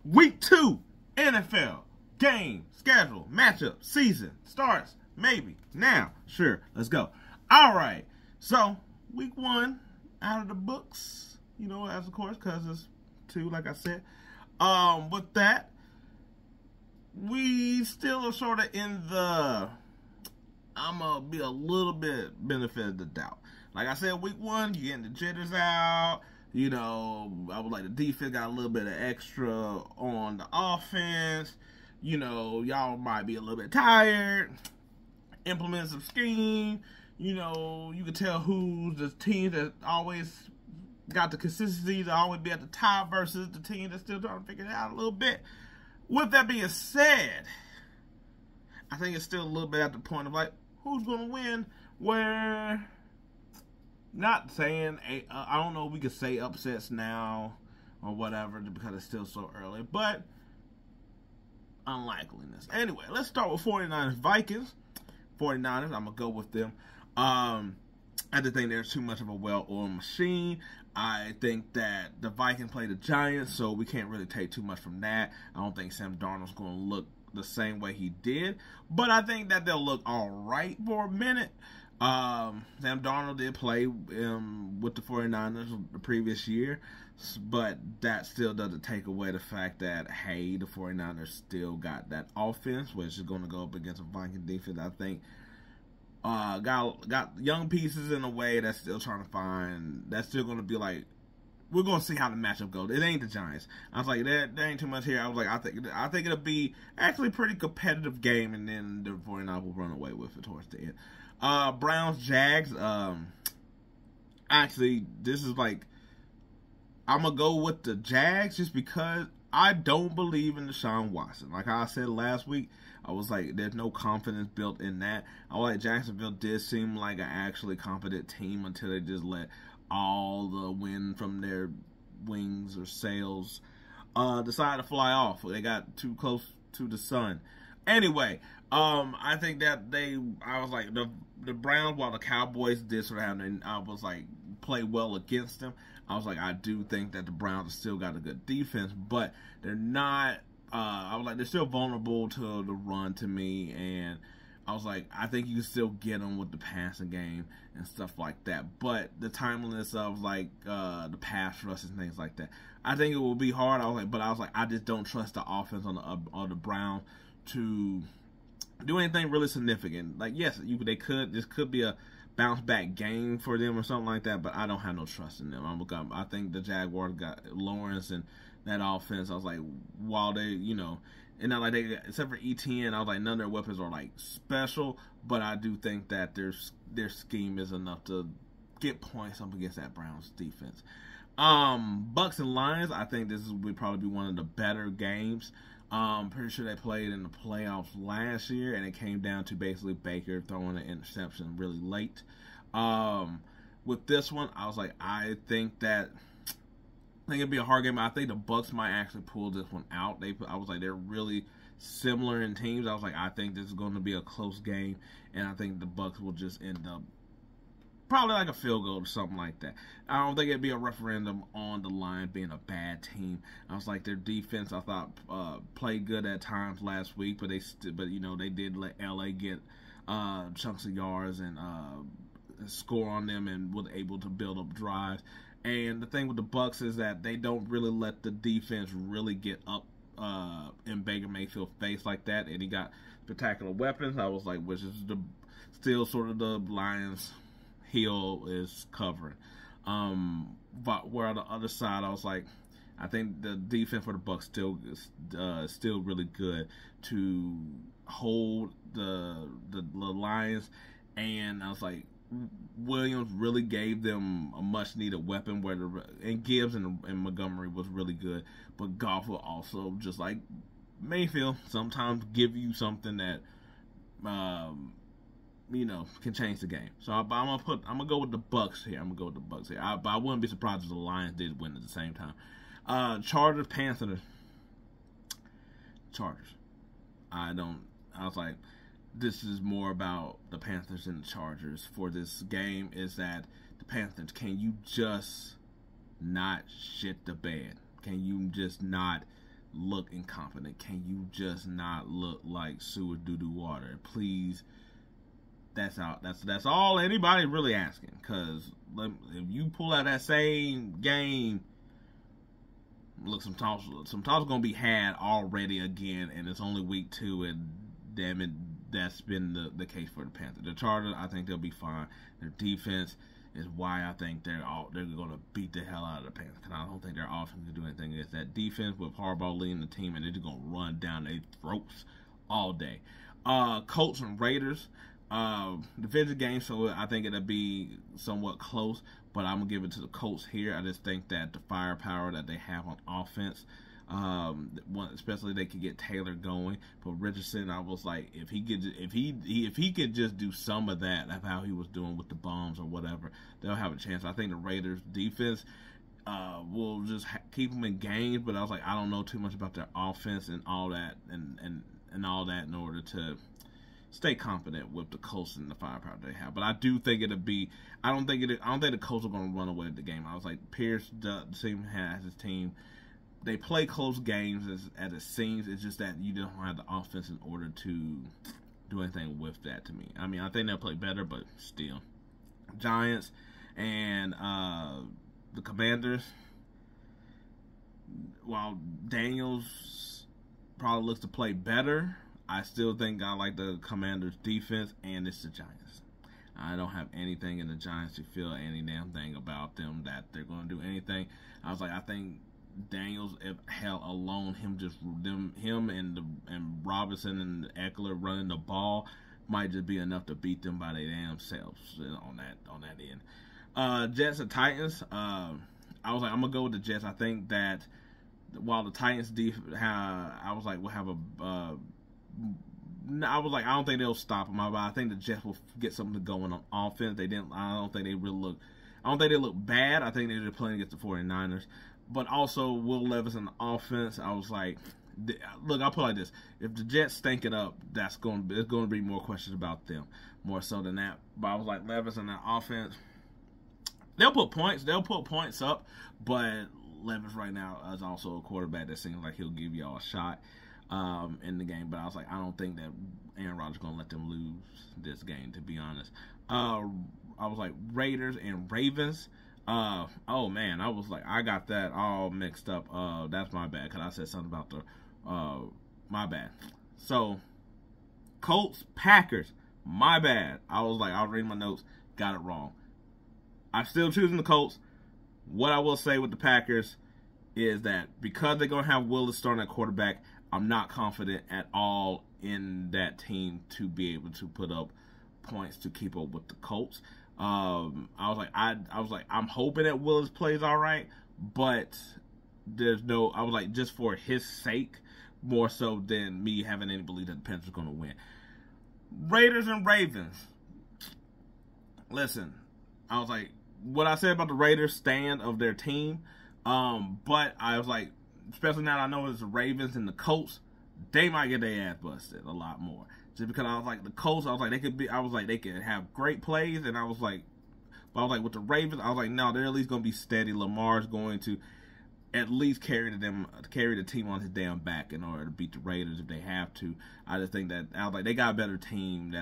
Week 2 NFL game schedule matchup season starts maybe now. Sure, let's go. All right, so week 1 out of the books. You know, as of course, because it's 2, like I said. With that, we still are sort of in the. I'm gonna be a little bit benefit of the doubt. Like I said, week 1, you're getting the jitters out. You know, I would like the defense got a little bit of extra on the offense. You know, y'all might be a little bit tired. Implement some scheme. You know, you can tell who's the team that always got the consistency to always be at the top versus the team that's still trying to figure it out a little bit. With that being said, I think it's still a little bit at the point of like, who's going to win? Where, not saying, I don't know if we could say upsets now or whatever because it's still so early, but unlikeliness. Anyway, let's start with 49ers Vikings. 49ers, I'm going to go with them. I just think there's too much of a well-oiled machine. I think that the Vikings play the Giants, so we can't really take too much from that. I don't think Sam Darnold's going to look the same way he did, but I think that they'll look all right for a minute. Sam Darnold did play with the 49ers the previous year, but that still doesn't take away the fact that, hey, the 49ers still got that offense, which is going to go up against a Viking defense. I think got young pieces in a way that's still trying to find, that's still going to be like, we're going to see how the matchup goes. It ain't the Giants. I was like, there ain't too much here. I was like, I think it'll be actually a pretty competitive game, and then the 49ers will run away with it towards the end. Browns, Jags. Actually, this is like, I'm going to go with the Jags just because I don't believe in Deshaun Watson. Like I said last week, I was like, there's no confidence built in that. I was like, Jacksonville did seem like an actually competent team until they just let all the wind from their wings or sails decide to fly off. They got too close to the sun. Anyway, I think that I was like, the Browns, while the Cowboys did sort of have, I was like, play well against them. I was like, I do think that the Browns have still got a good defense, but they're not, I was like, they're still vulnerable to the run to me, and I was like, I think you can still get them with the passing game and stuff like that. But the timeliness of like the pass rush and things like that, I think it will be hard. I was like, I just don't trust the offense on the Browns to do anything really significant. Like, yes, this could be a bounce back game for them or something like that, but I don't have no trust in them. I think the Jaguars got Lawrence and that offense. I was like, while they, you know, and not like they, except for ETN, I was like, none of their weapons are like special, but I do think that their scheme is enough to get points up against that Browns defense. Bucks and Lions, I think this would probably be one of the better games. Pretty sure they played in the playoffs last year, and it came down to basically Baker throwing an interception really late. With this one, I was like, I think it'd be a hard game. I think the Bucks might actually pull this one out. I was like, they're really similar in teams. I was like, I think this is going to be a close game, and I think the Bucks will just end up probably like a field goal or something like that. I don't think it'd be a referendum on the Lions being a bad team. I was like, their defense, I thought, played good at times last week, but you know, they did let LA get chunks of yards and score on them and was able to build up drives. And the thing with the Bucks is that they don't really let the defense really get up in Baker Mayfield's face like that, and he got spectacular weapons. I was like, which is still sort of the Lions' heel is covering. But where on the other side, I was like, I think the defense for the Bucks still really good to hold the Lions, and I was like, Williams really gave them a much-needed weapon, and Gibbs and Montgomery was really good, but Goff will also, just like Mayfield, sometimes give you something that, you know, can change the game. So I'm gonna go with the Bucks here. But I wouldn't be surprised if the Lions did win at the same time. Chargers, Panthers. Chargers. I was like, this is more about the Panthers and the Chargers for this game, is that the Panthers, can you just not shit the bed? Can you just not look incompetent? Can you just not look like sewer doo-doo water? Please. That's all anybody really asking. Because if you pull out that same game, look, some talk's gonna be had already again, and it's only week 2, and damn it, that's been the case for the Panthers. The Chargers, I think they'll be fine. Their defense is why I think they're gonna beat the hell out of the Panthers. Because I don't think their offense can do anything against that defense with Harbaugh leading the team, and they're just gonna run down their throats all day. Colts and Raiders. Division game, so I think it'll be somewhat close, but I'm gonna give it to the Colts here. I just think that the firepower that they have on offense, especially they could get Taylor going. But Richardson, I was like, if he could just do some of that, of how he was doing with the bombs or whatever, they'll have a chance. I think the Raiders defense will just keep them in games, but I was like, I don't know too much about their offense and all that, and all that in order to stay confident with the Colts and the firepower they have. But I do think it'll be. I don't think the Colts are going to run away with the game. I was like, Pierce has his team. They play close games as it seems. It's just that you don't have the offense in order to do anything with that. To me, I mean, I think they'll play better, but still, Giants and the Commanders. While Daniels probably looks to play better, I still think I like the Commanders' defense, and it's the Giants. I don't have anything in the Giants to feel any damn thing about them that they're going to do anything. I was like, I think Daniels, if hell alone, him and Robinson and Eckler running the ball might just be enough to beat them by their damn selves on that end. Jets and Titans. I was like, I'm gonna go with the Jets. I think that while the Titans I don't think they'll stop them. But I think the Jets will get something going on offense. I don't think they look bad. I think they're just playing against the 49ers. But also, Will Levis in the offense, I was like, look, I'll put it like this. If the Jets stink it up, there's going to be more questions about them, more so than that. But I was like, Levis in that offense, they'll put points up, but Levis right now is also a quarterback that seems like he'll give y'all a shot in the game. But I was like, I don't think that Aaron Rodgers is going to let them lose this game, to be honest. I was like, Raiders and Ravens. Oh man, I was like, I got that all mixed up. That's my bad, because I said something about my bad. So, Colts, Packers, my bad. I was reading my notes, got it wrong. I'm still choosing the Colts. What I will say with the Packers is that because they're going to have Willis starting at quarterback, I'm not confident at all in that team to be able to put up points to keep up with the Colts. I was like, I'm hoping that Willis plays all right, but just for his sake, more so than me having any belief that the Panthers are going to win. Raiders and Ravens. Listen, I was like, what I said about the Raiders stand of their team, but I was like, especially now that I know it's the Ravens and the Colts, they might get their ass busted a lot more. Just because I was like, the Colts, they could have great plays, and I was like, with the Ravens, I was like, no, they're at least going to be steady. Lamar's going to at least carry the team on his damn back in order to beat the Raiders if they have to. I just think that, I was like, they got a better team that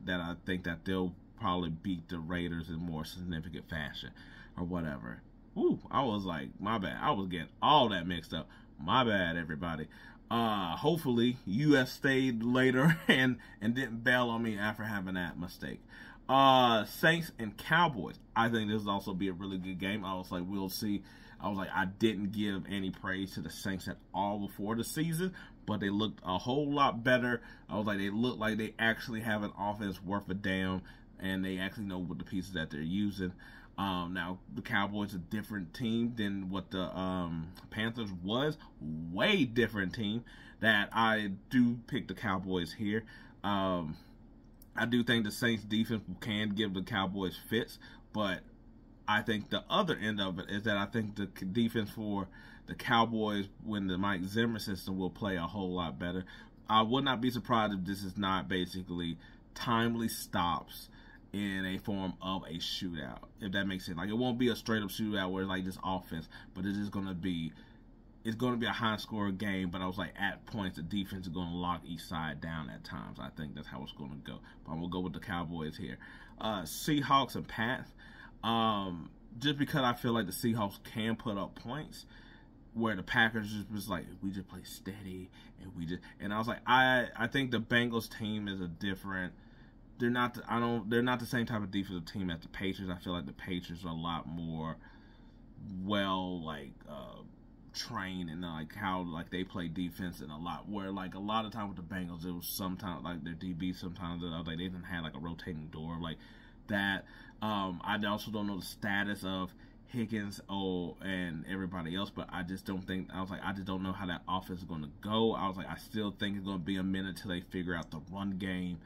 I think that they'll probably beat the Raiders in more significant fashion or whatever. Ooh, I was like, my bad. I was getting all that mixed up. My bad, everybody. Hopefully US stayed later and didn't bail on me after having that mistake. Saints and Cowboys. I think this will also be a really good game. I was like, we'll see. I was like, I didn't give any praise to the Saints at all before the season, but they looked a whole lot better. I was like, they look like they actually have an offense worth a damn, and they actually know what the pieces that they're using. Now, the Cowboys are a different team than what the Panthers was. Way different team. That I do pick the Cowboys here. I do think the Saints defense can give the Cowboys fits, but I think the other end of it is that I think the defense for the Cowboys, when the Mike Zimmer system, will play a whole lot better. I would not be surprised if this is not basically timely stops in a form of a shootout, if that makes sense. Like, it won't be a straight up shootout where it's like just offense, but it is going to be it's going to be a high-scoring game, but I was like, at points, the defense is going to lock each side down at times. I think that's how it's going to go. But I'm going to go with the Cowboys here. Seahawks and Pats. Just because I feel like the Seahawks can put up points, where the Packers just was like, we just play steady, and I was like, I think the Bengals team is a different. They're not the same type of defensive team as the Patriots. I feel like the Patriots are a lot more trained and like how like they play defense, and a lot of time with the Bengals, it was sometimes like their DB sometimes like they didn't have like a rotating door like that. I also don't know the status of Higgins and everybody else, but I just don't think, I was like, I just don't know how that offense is going to go. I was like, I still think it's going to be a minute till they figure out the run game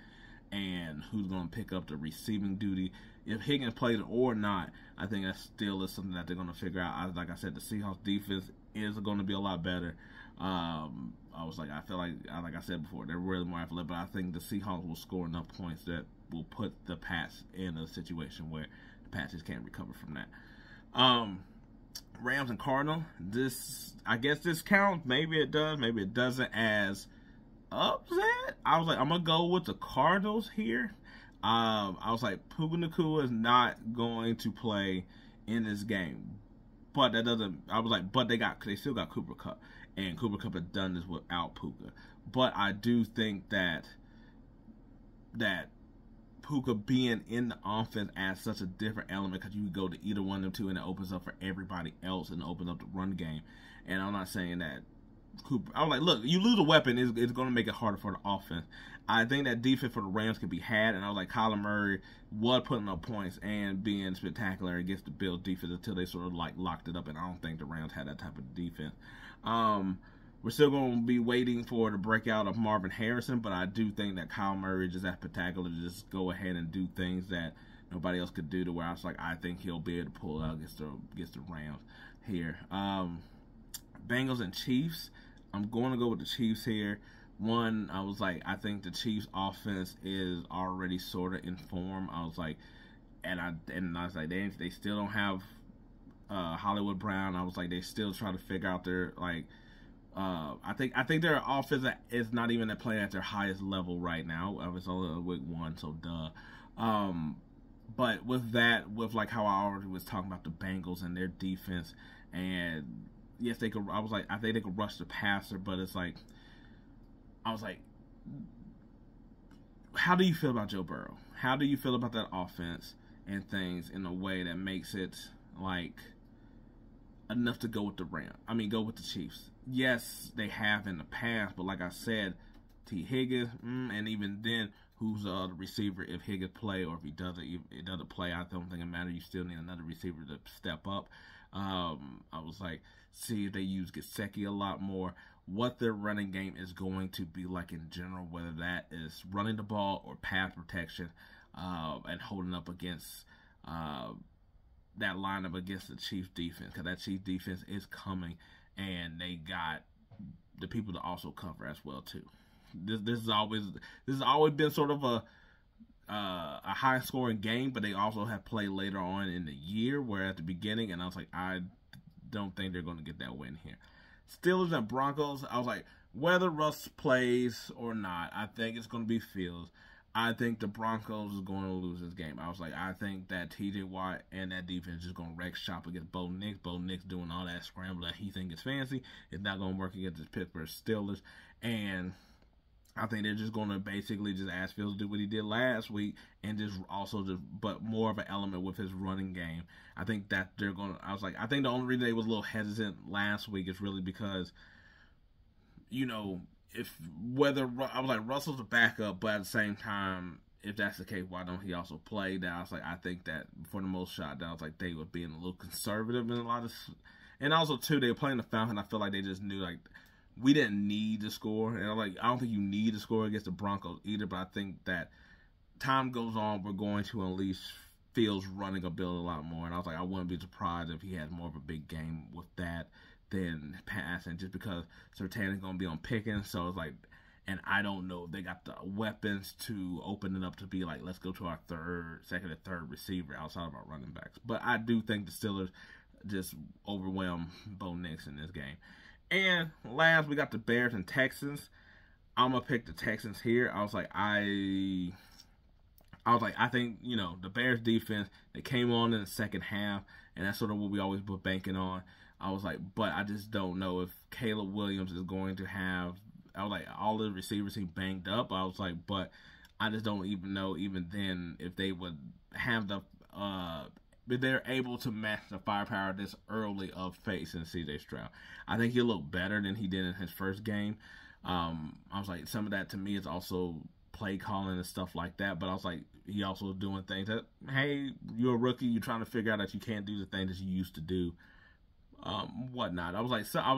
and who's going to pick up the receiving duty. If Higgins plays or not, I think that still is something that they're going to figure out. Like I said, the Seahawks defense is going to be a lot better. I was like, I feel like I said before, they're really more athletic, but I think the Seahawks will score enough points that will put the Pats in a situation where the Pats just can't recover from that. Rams and Cardinals. I guess this counts. Maybe it does. Maybe it doesn't. As upset. I was like, I'm gonna go with the Cardinals here. I was like, Puka Nacua is not going to play in this game, but that doesn't. I was like, but they still got Cooper Kupp, and Cooper Kupp had done this without Puka. But I do think that Puka being in the offense adds such a different element, because you can go to either one of them two, and it opens up for everybody else and opens up the run game. And I'm not saying that Cooper. I was like, look, you lose a weapon, it's going to make it harder for the offense. I think that defense for the Rams could be had, and I was like, Kyler Murray was putting up points and being spectacular against the Bills defense until they sort of like locked it up, and I don't think the Rams had that type of defense. We're still going to be waiting for the breakout of Marvin Harrison, but I do think that Kyle Murray is just that spectacular to just go ahead and do things that nobody else could do, to where I was like, I think he'll be able to pull out against the Rams here. Bengals and Chiefs. I'm going to go with the Chiefs here. One, I was like, I think the Chiefs offense is already sort of in form. I was like, and I was like, they still don't have Hollywood Brown. I was like, they still try to figure out their like. I think their offense is not even playing at their highest level right now. It's only week 1, so duh. But with that, with like how I already was talking about the Bengals and their defense, and yes, they could. I was like, I think they could rush the passer, but it's like, I was like, how do you feel about Joe Burrow? How do you feel about that offense and things in a way that makes it like enough to go with the Rams? I mean, go with the Chiefs. Yes, they have in the past, but like I said, T. Higgins, and even then, who's the receiver if Higgins play, or if it doesn't play, I don't think it matters. You still need another receiver to step up. I was like, see if they use Gesicki a lot more, what their running game is going to be like in general, whether that is running the ball or pass protection, and holding up against that lineup against the Chiefs defense, because that Chiefs defense is coming, and they got the people to also cover as well too. This has always been sort of a high scoring game, but they also have played later on in the year, where at the beginning, and I was like, I don't think they're going to get that win here. Steelers and Broncos. I was like, whether Russ plays or not, I think it's going to be Fields. I think the Broncos is going to lose this game. I was like, I think that T.J. Watt and that defense is going to wreck shop against Bo Nix. Bo Nix doing all that scramble that he thinks is fancy. It's not going to work against the Pittsburgh Steelers. And I think they're just going to basically just ask Fields to do what he did last week, and but more of an element with his running game. I think that they're going to, I was like, I think the only reason they was a little hesitant last week is really because, you know, I was like, Russell's a backup, but at the same time, if that's the case, why don't he also play? That I was like, I think that for the most shot, that I was like, they were being a little conservative in a lot of, and also too, they were playing the Falcons. I feel like they just knew like we didn't need to score, and I'm like, I don't think you need to score against the Broncos either. But I think that time goes on, we're going to unleash Fields running a bill a lot more, and I was like, I wouldn't be surprised if he had more of a big game with that than passing, just because Surtain's going to be on Pickens. So it's like, and I don't know if they got the weapons to open it up to be like, let's go to our second or third receiver outside of our running backs. But I do think the Steelers just overwhelm Bo Nix in this game. And last, we got the Bears and Texans. I'm gonna pick the Texans here. I think, you know, the Bears defense, they came on in the second half, and that's sort of what we always put banking on. I was like, but I just don't know if Caleb Williams is going to have, I was like, all the receivers seem banged up. I was like, but I just don't even know, even then, if they would have the, if they're able to match the firepower this early of facing C.J. Stroud. I think he'll look better than he did in his first game. I was like, some of that to me is also play calling and stuff like that, but I was like, he also doing things that, hey, you're a rookie, you're trying to figure out that you can't do the things that you used to do, whatnot. I was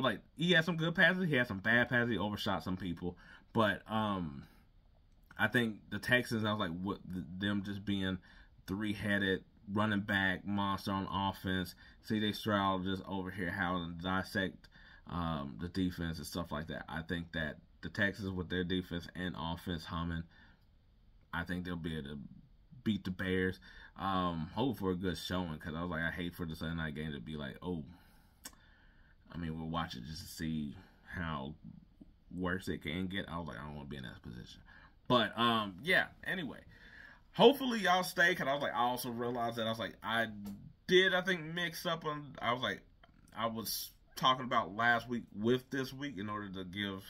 like, he had some good passes, he had some bad passes, he overshot some people, but I think the Texans, I was like, what, them just being three-headed running back monster on offense, C.J. Stroud just over here having to dissect the defense and stuff like that. I think that the Texans, with their defense and offense humming, I think they'll be able to beat the Bears. Hope for a good showing, because I was like, I hate for the Sunday night game to be like, oh, I mean, we're watching just to see how worse it can get. I was like, I don't want to be in that position. But, yeah, anyway. Hopefully y'all stay, because I was like, I also realized that I think, mix up on, I was talking about last week with this week in order to give,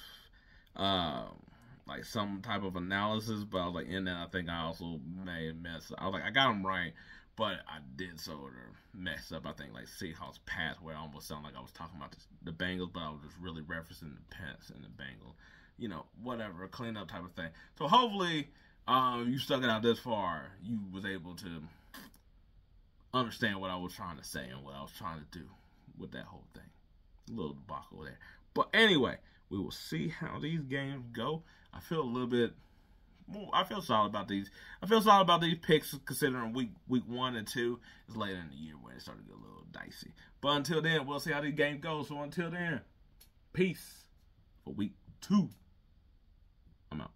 like, some type of analysis, but I was like, in that, I think I also may have messed up. I was like, I got them right, but I did sort of mess up. I think, like, Seahawks pass, where it almost sounded like I was talking about the Bengals, but I was just really referencing the Pats and the Bengals. You know, whatever, a cleanup type of thing. So hopefully, you stuck it out this far, you was able to understand what I was trying to say and what I was trying to do with that whole thing. A little debacle there. But anyway, we will see how these games go. I feel solid about these. I feel solid about these picks, considering week 1 and 2 is later in the year where it started to get a little dicey. But until then, we'll see how these games go. So until then, peace for week 2. I'm out.